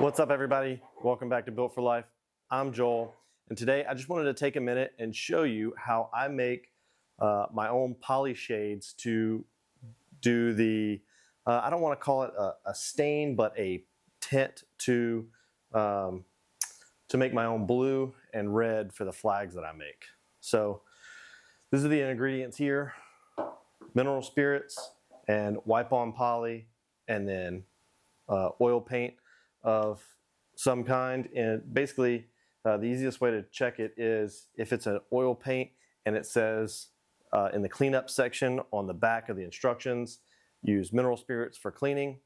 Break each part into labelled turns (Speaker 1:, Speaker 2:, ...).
Speaker 1: What's up, everybody? Welcome back to Built for Life. I'm Joel, and today I just wanted to take a minute and show you how I make my own poly shades to do the, I don't want to call it a stain, but a tint to make my own blue and red for the flags that I make. So these are the ingredients here: mineral spirits and wipe-on poly, and then oil paint of some kind. And basically the easiest way to check it is if it's an oil paint and it says in the cleanup section on the back of the instructions, use mineral spirits for cleaning,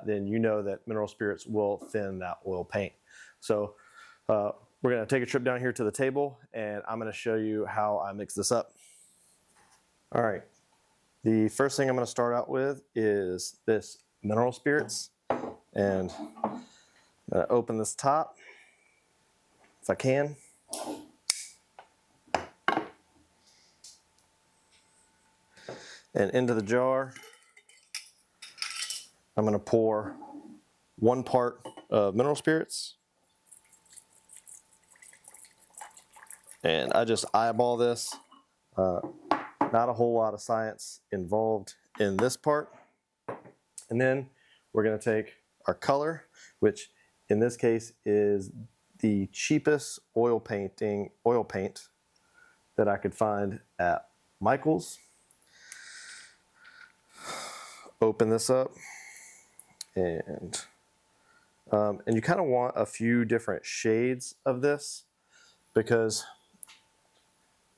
Speaker 1: then you know that mineral spirits will thin that oil paint. So we're going to take a trip down here to the table, and I'm going to show you how I mix this up. All right, the first thing I'm going to start out with is this mineral spirits, and I'm going to open this top if I can. And into the jar, I'm going to pour 1 part of mineral spirits. And I just eyeball this. Not a whole lot of science involved in this part. And then we're going to take our color, which in this case is the cheapest oil paint that I could find at Michael's. Open this up, and you kind of want a few different shades of this because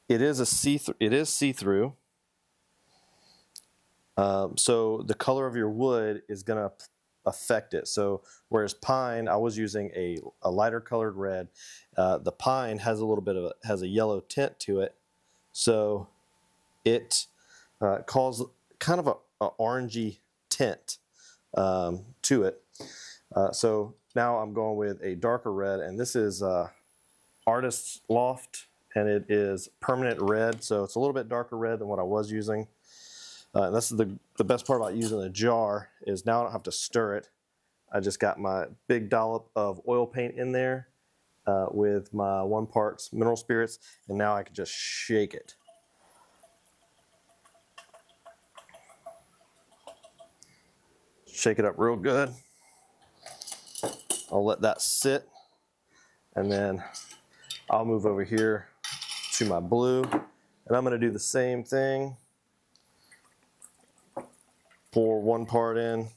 Speaker 1: it is see-through. So the color of your wood is going to affect it. So whereas pine, I was using a lighter colored red, the pine has a little bit of has a yellow tint to it, so it causes kind of a orangey tint to it. So now I'm going with a darker red, and this is Artist's Loft, and it is permanent red, so it's a little bit darker red than what I was using. And this is the best part about using a jar is now I don't have to stir it. I just got my big dollop of oil paint in there with my 1 part mineral spirits, and now I can just shake it. Shake it up real good. I'll let that sit, and then I'll move over here to my blue, and I'm going to do the same thing. Pour 1 part in,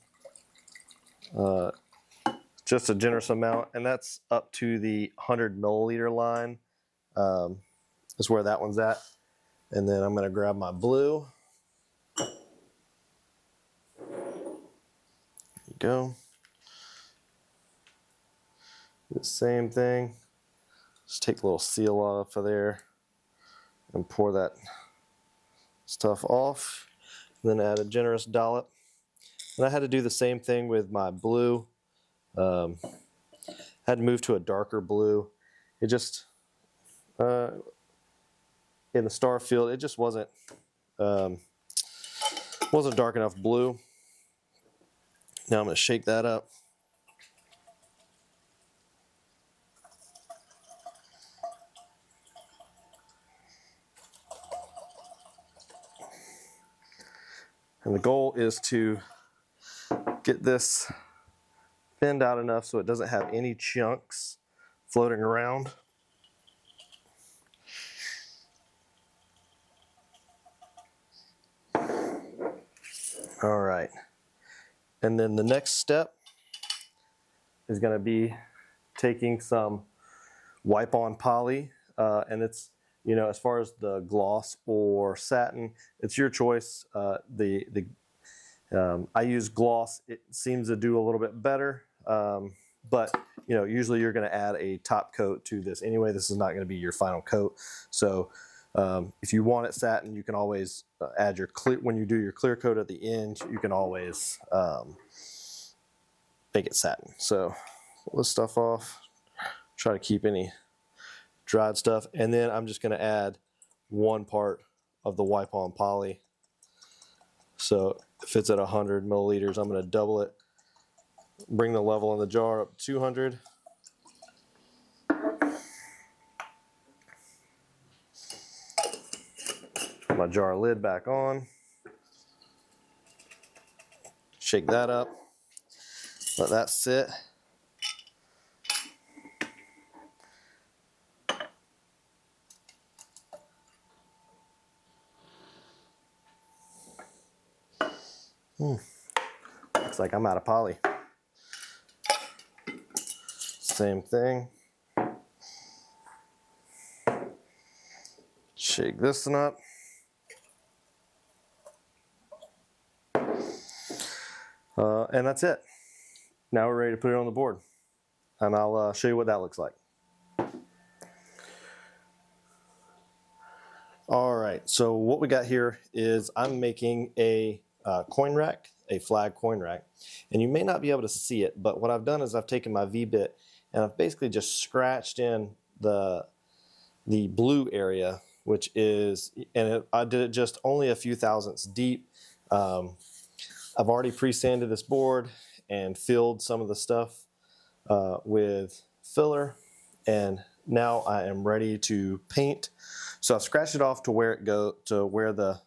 Speaker 1: just a generous amount, and that's up to the 100 milliliter line is where that one's at. And then I'm going to grab my blue. There you go. The same thing. Just take a little seal off of there and pour that stuff off. Then add a generous dollop. And I had to do the same thing with my blue. Had to move to a darker blue. It just, in the star field, it just wasn't dark enough blue. Now I'm going to shake that up. And the goal is to get this thinned out enough so it doesn't have any chunks floating around. All right. And then the next step is going to be taking some wipe-on poly, and it's, you know, as far as the gloss or satin, it's your choice. I use gloss. It seems to do a little bit better, but you know, usually you're going to add a top coat to this anyway. This is not going to be your final coat. So if you want it satin, you can always add your clear, when you do your clear coat at the end, you can always make it satin. So pull this stuff off, try to keep any dried stuff, and then I'm just going to add 1 part of the wipe-on poly. So if it's at 100 milliliters, I'm going to double it Bring the level in the jar up to 200. Put my jar lid back on. Shake that up. Let that sit. Looks like I'm out of poly. Same thing. Shake this one up. And that's it. Now we're ready to put it on the board. And I'll show you what that looks like. All right, so what we got here is I'm making a coin rack, a flag coin rack. And you may not be able to see it, but what I've done is I've taken my V-bit and I've basically just scratched in the blue area, which is, I did it just only a few thousandths deep. I've already pre-sanded this board and filled some of the stuff with filler, and now I am ready to paint. So I've scratched it off to where the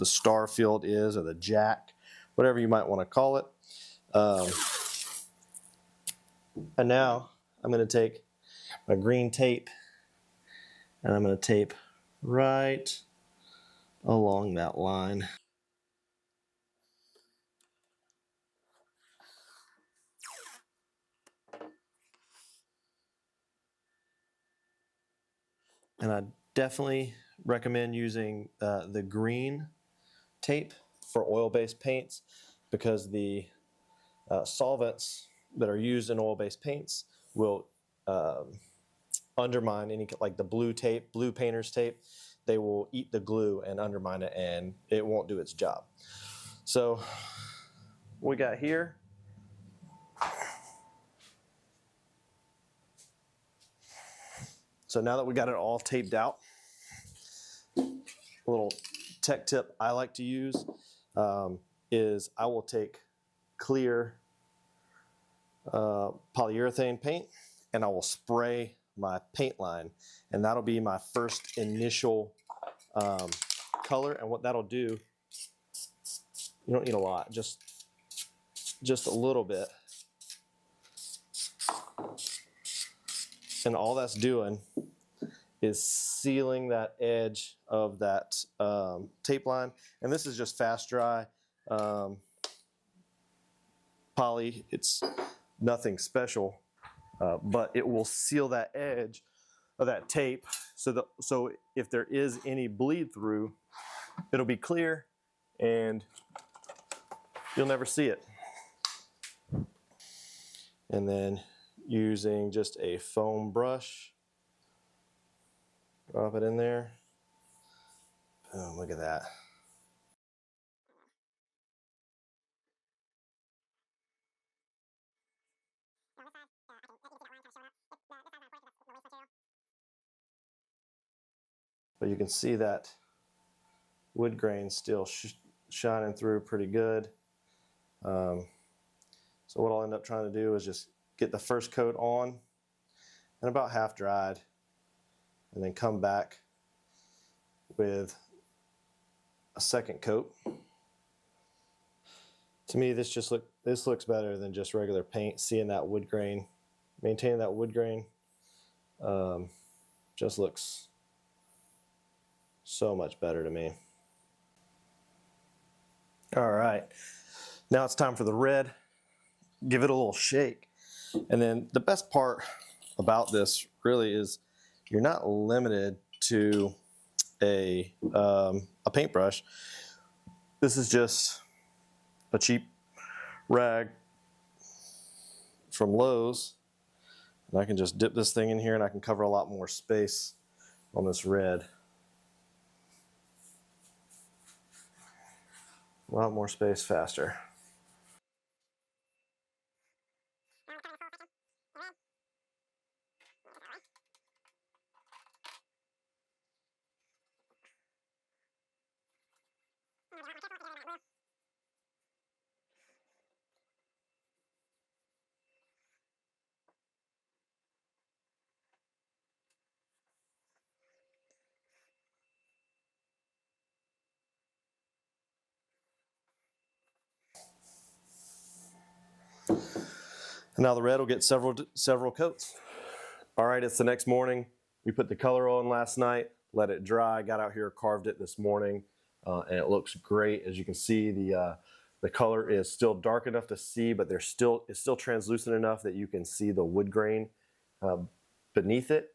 Speaker 1: star field is, or the jack, whatever you might want to call it. And now I'm going to take my green tape and I'm going to tape right along that line. And I definitely recommend using the green tape for oil-based paints, because the solvents that are used in oil-based paints will undermine any, like the blue tape, blue painter's tape. They will eat the glue and undermine it, and it won't do its job. So what we got here, so now that we got it all taped out, a little tech tip I like to use is I will take clear polyurethane paint and I will spray my paint line, and that'll be my first initial color. And what that'll do, you don't need a lot, just a little bit, and all that's doing is sealing that edge of that tape line. And this is just fast dry poly. It's nothing special, but it will seal that edge of that tape, so if there is any bleed through, it'll be clear and you'll never see it. And then using just a foam brush, drop it in there. Boom, look at that. But you can see that wood grain still shining through pretty good. So what I'll end up trying to do is just get the first coat on and about half dried, and then come back with a second coat. To me, this looks better than just regular paint. Seeing that wood grain, maintaining that wood grain, just looks so much better to me. All right, now it's time for the red. Give it a little shake. And then the best part about this really is you're not limited to a paintbrush. This is just a cheap rag from Lowe's, and I can just dip this thing in here and I can cover a lot more space on this red. A lot more space faster. And now the red will get several coats. All right, it's the next morning. We put the color on last night, let it dry, got out here, carved it this morning, and it looks great. As you can see, the color is still dark enough to see, but it's still translucent enough that you can see the wood grain beneath it.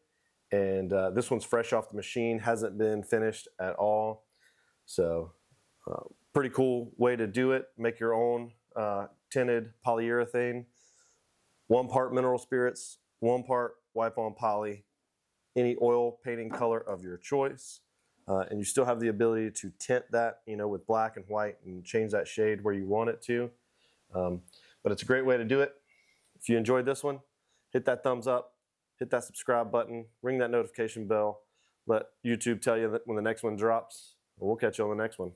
Speaker 1: And this one's fresh off the machine, hasn't been finished at all. So pretty cool way to do it. Make your own tinted polyurethane. 1 part mineral spirits, 1 part wipe-on poly, any oil painting color of your choice. And you still have the ability to tint that, with black and white and change that shade where you want it to. But it's a great way to do it. If you enjoyed this one, hit that thumbs up, hit that subscribe button, ring that notification bell, let YouTube tell you that when the next one drops. We'll catch you on the next one.